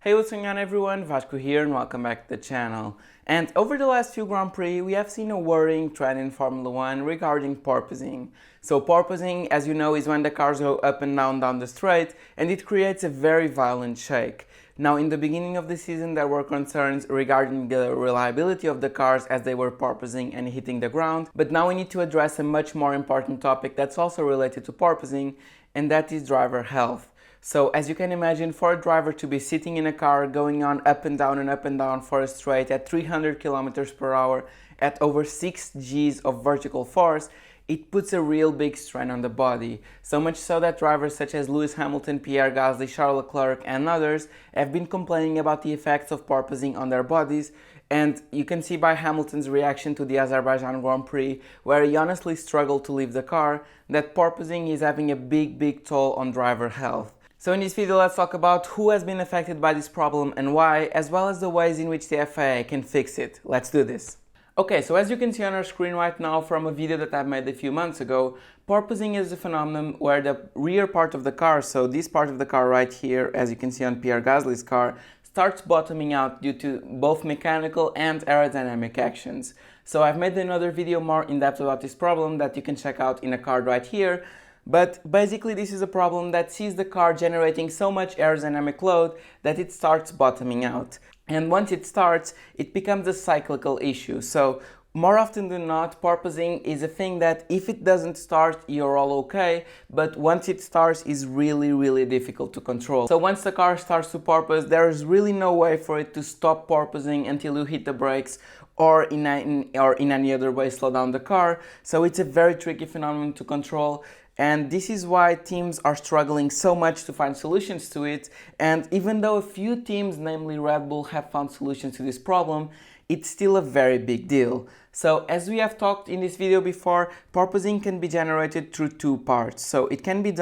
Hey, what's going on everyone? Vasco here and welcome back to the channel. And over the last few Grand Prix, we have seen a worrying trend in Formula 1 regarding porpoising. So porpoising, as you know, is when the cars go up and down the straight, and it creates a very violent shake. Now, in the beginning of the season, there were concerns regarding the reliability of the cars as they were porpoising and hitting the ground, but now we need to address a much more important topic that's also related to porpoising, and that is driver health. So as you can imagine, for a driver to be sitting in a car going on up and down for a straight at 300 kilometers per hour at over 6 Gs of vertical force, it puts a real big strain on the body. So much so that drivers such as Lewis Hamilton, Pierre Gasly, Charles Leclerc and others have been complaining about the effects of porpoising on their bodies. And you can see by Hamilton's reaction to the Azerbaijan Grand Prix, where he honestly struggled to leave the car, that porpoising is having a big toll on driver health. So in this video, let's talk about who has been affected by this problem and why, as well as the ways in which the FIA can fix it. Let's do this. Okay, so as you can see on our screen right now from a video that I've made a few months ago, porpoising is a phenomenon where the rear part of the car, so this part of the car right here, as you can see on Pierre Gasly's car, starts bottoming out due to both mechanical and aerodynamic actions. So I've made another video more in depth about this problem that you can check out in a card right here. But basically this is a problem that sees the car generating so much aerodynamic load that it starts bottoming out. And once it starts, it becomes a cyclical issue. So more often than not, porpoising is a thing that if it doesn't start, you're all okay, but once it starts, is really difficult to control. So once the car starts to porpoise, there is really no way for it to stop porpoising until you hit the brakes or in any other way slow down the car. So it's a very tricky phenomenon to control. And this is why teams are struggling so much to find solutions to it. And even though a few teams, namely Red Bull, have found solutions to this problem, it's still a very big deal. So as we have talked in this video before, porpoising can be generated through two parts. So it can be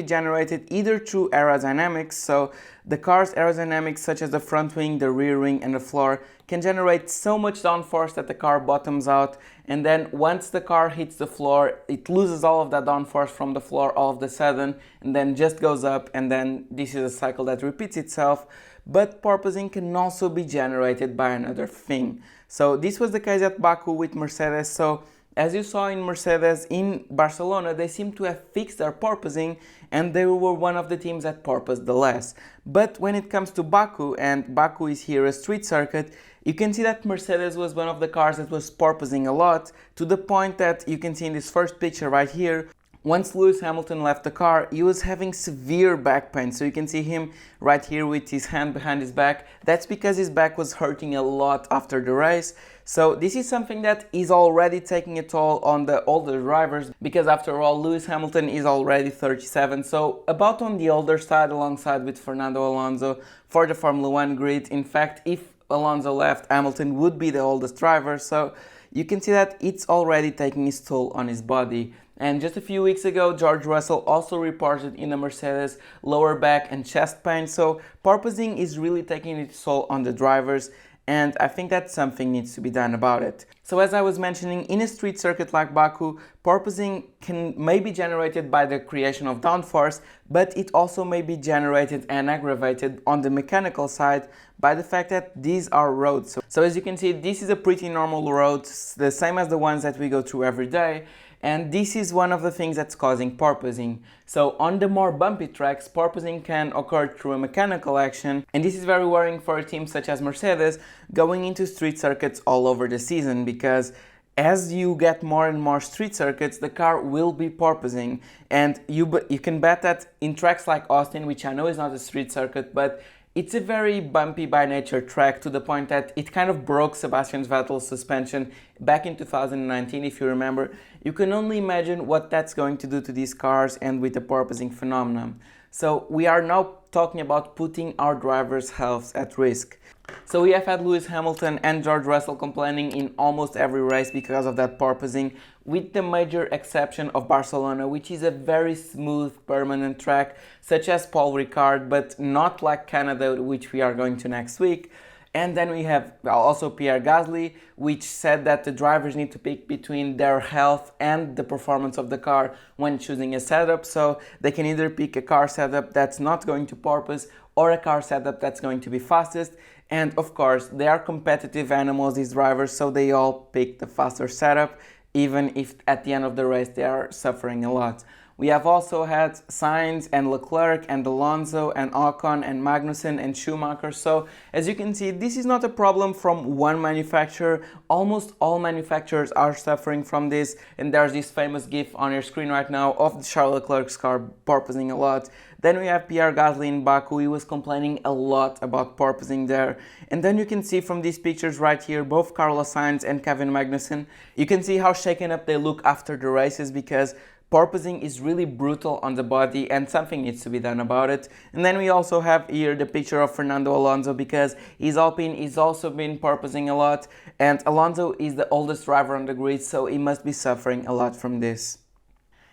generated either through aerodynamics, so the car's aerodynamics such as the front wing, the rear wing and the floor can generate so much downforce that the car bottoms out, and then once the car hits the floor, it loses all of that downforce from the floor all of a sudden and then just goes up, and then this is a cycle that repeats itself. But porpoising can also be generated by another thing. So this was the case at Baku with Mercedes. So as you saw in Mercedes in Barcelona, they seem to have fixed their porpoising and they were one of the teams that porpoised the less. But when it comes to Baku, and Baku is here a street circuit, you can see that Mercedes was one of the cars that was porpoising a lot, to the point that you can see in this first picture right here, once Lewis Hamilton left the car, he was having severe back pain. So you can see him right here with his hand behind his back. That's because his back was hurting a lot after the race. So this is something that is already taking a toll on the older drivers, because after all, Lewis Hamilton is already 37. So about on the older side, alongside with Fernando Alonso for the Formula 1 grid. In fact, if Alonso left, Hamilton would be the oldest driver. So you can see that it's already taking its toll on his body. And just a few weeks ago, George Russell also reported in the Mercedes lower back and chest pain. So porpoising is really taking its toll on the drivers, and I think that something needs to be done about it. So as I was mentioning, in a street circuit like Baku, porpoising may be generated by the creation of downforce, but it also may be generated and aggravated on the mechanical side by the fact that these are roads. So as you can see, this is a pretty normal road, the same as the ones that we go through every day. And this is one of the things that's causing porpoising. So on the more bumpy tracks, porpoising can occur through a mechanical action, and this is very worrying for a team such as Mercedes going into street circuits all over the season, because as you get more and more street circuits, the car will be porpoising. And you can bet that in tracks like Austin, which I know is not a street circuit, but it's a very bumpy by nature track, to the point that it kind of broke Sebastian Vettel's suspension back in 2019, if you remember. You can only imagine what that's going to do to these cars and with the porpoising phenomenon. So we are now talking about putting our drivers' health at risk. So we have had Lewis Hamilton and George Russell complaining in almost every race because of that porpoising, with the major exception of Barcelona, which is a very smooth, permanent track, such as Paul Ricard, but not like Canada, which we are going to next week. And then we have also Pierre Gasly, which said that the drivers need to pick between their health and the performance of the car when choosing a setup. So they can either pick a car setup that's not going to porpoise, or a car setup that's going to be fastest. And of course, they are competitive animals, these drivers, so they all pick the faster setup, even if at the end of the race they are suffering a lot. We have also had Sainz and Leclerc and Alonso and Ocon and Magnussen and Schumacher. So as you can see, this is not a problem from one manufacturer. Almost all manufacturers are suffering from this. And there's this famous GIF on your screen right now of Charles Leclerc's car porpoising a lot. Then we have Pierre Gasly in Baku. He was complaining a lot about porpoising there. And then you can see from these pictures right here, both Carlos Sainz and Kevin Magnussen, you can see how shaken up they look after the races, because porpoising is really brutal on the body and something needs to be done about it. And then we also have here the picture of Fernando Alonso, because his Alpine is also been porpoising a lot, and Alonso is the oldest driver on the grid, so he must be suffering a lot from this.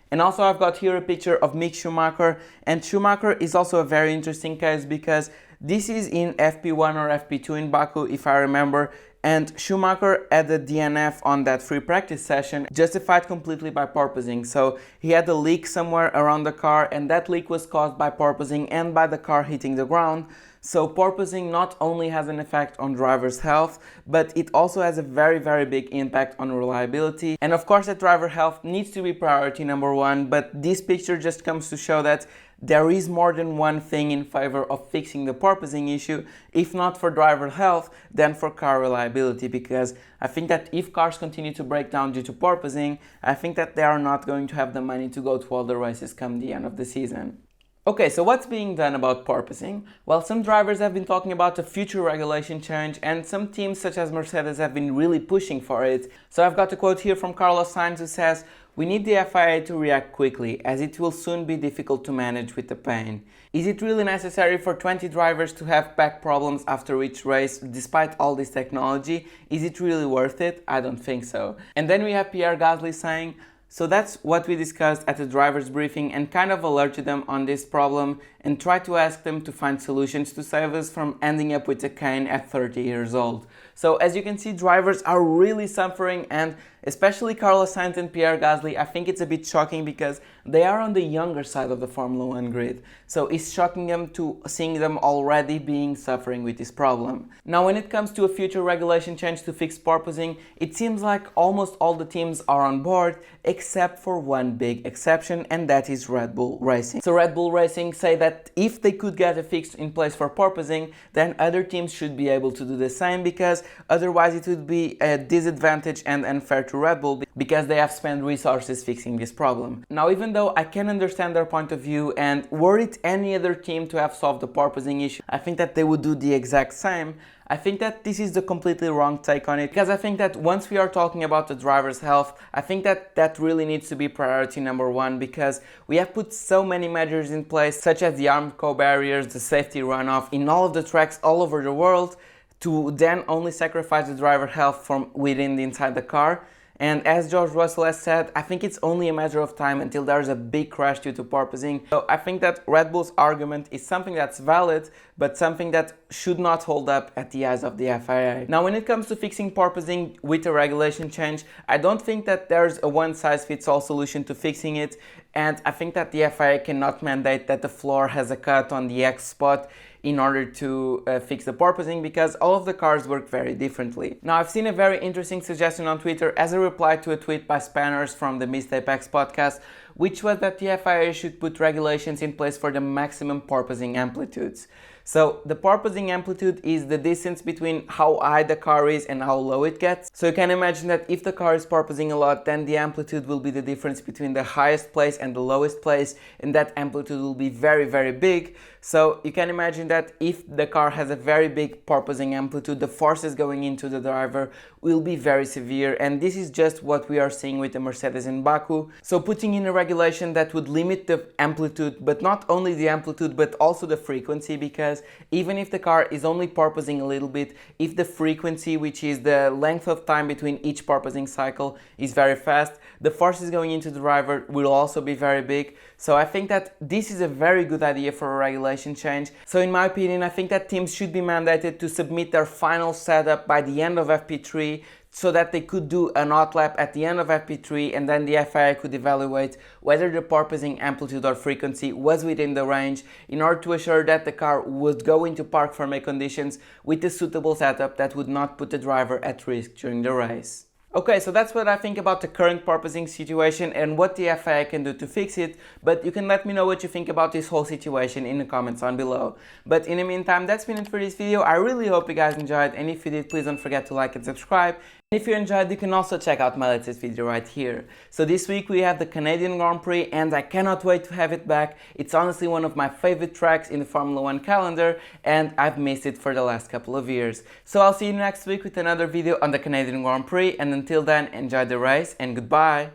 And also I've got here a picture of Mick Schumacher, and Schumacher is also a very interesting case because this is in FP1 or FP2 in Baku, if I remember, and Schumacher had a DNF on that free practice session, justified completely by porpoising. So he had a leak somewhere around the car, and that leak was caused by porpoising and by the car hitting the ground. So porpoising not only has an effect on drivers' health, but it also has a very, very big impact on reliability. And of course that driver health needs to be priority number one, but this picture just comes to show that there is more than one thing in favor of fixing the porpoising issue, if not for driver health, then for car reliability, because I think that if cars continue to break down due to porpoising, I think that they are not going to have the money to go to all the races come the end of the season. Okay, so what's being done about porpoising? Well, some drivers have been talking about a future regulation change, and some teams such as Mercedes have been really pushing for it. So I've got a quote here from Carlos Sainz who says, "We need the FIA to react quickly, as it will soon be difficult to manage with the pain. Is it really necessary for 20 drivers to have back problems after each race, despite all this technology? Is it really worth it? I don't think so." And then we have Pierre Gasly saying, "So that's what we discussed at the drivers' briefing and kind of alerted them on this problem and tried to ask them to find solutions to save us from ending up with a cane at 30 years old." So as you can see, drivers are really suffering, and especially Carlos Sainz and Pierre Gasly, I think it's a bit shocking because they are on the younger side of the Formula 1 grid. So it's shocking them to seeing them already suffering with this problem. Now when it comes to a future regulation change to fix porpoising, it seems like almost all the teams are on board except for one big exception, and that is Red Bull Racing. So Red Bull Racing say that if they could get a fix in place for porpoising, then other teams should be able to do the same, because otherwise it would be a disadvantage and unfair to Red Bull, because they have spent resources fixing this problem. Now even though I can understand their point of view, and were it any other team to have solved the porpoising issue, I think that they would do the exact same. I think that this is the completely wrong take on it, because I think that once we are talking about the driver's health, I think that that really needs to be priority number one, because we have put so many measures in place, such as the armco barriers, the safety runoff in all of the tracks all over the world, to then only sacrifice the driver health from within inside the car. And as George Russell has said, I think it's only a matter of time until there's a big crash due to porpoising. So I think that Red Bull's argument is something that's valid, but something that should not hold up at the eyes of the FIA. Now when it comes to fixing porpoising with a regulation change, I don't think that there's a one-size-fits-all solution to fixing it, and I think that the FIA cannot mandate that the floor has a cut on the X spot in order to fix the porpoising, because all of the cars work very differently. Now I've seen a very interesting suggestion on Twitter as a reply to a tweet by Spanners from the Mistape X podcast, which was that the FIA should put regulations in place for the maximum porpoising amplitudes. So the porpoising amplitude is the distance between how high the car is and how low it gets. So you can imagine that if the car is porpoising a lot, then the amplitude will be the difference between the highest place and the lowest place, and that amplitude will be very, very big. So you can imagine that if the car has a very big porpoising amplitude, the forces going into the driver will be very severe, and this is just what we are seeing with the Mercedes in Baku. So putting in a regulation that would limit the amplitude, but not only the amplitude but also the frequency, because even if the car is only porpoising a little bit, if the frequency, which is the length of time between each porpoising cycle, is very fast, the forces going into the driver will also be very big. So I think that this is a very good idea for a regulation change. So in my opinion, I think that teams should be mandated to submit their final setup by the end of FP3, so that they could do an hot lap at the end of FP3, and then the FIA could evaluate whether the porpoising amplitude or frequency was within the range, in order to assure that the car would go into park firming conditions with a suitable setup that would not put the driver at risk during the race. Okay, so that's what I think about the current porpoising situation and what the FIA can do to fix it, but you can let me know what you think about this whole situation in the comments on below. But in the meantime, that's been it for this video. I really hope you guys enjoyed, and if you did, please don't forget to like and subscribe. And if you enjoyed, you can also check out my latest video right here. So this week we have the Canadian Grand Prix, and I cannot wait to have it back. It's honestly one of my favorite tracks in the Formula 1 calendar, and I've missed it for the last couple of years. So I'll see you next week with another video on the Canadian Grand Prix, and until then, enjoy the race and goodbye!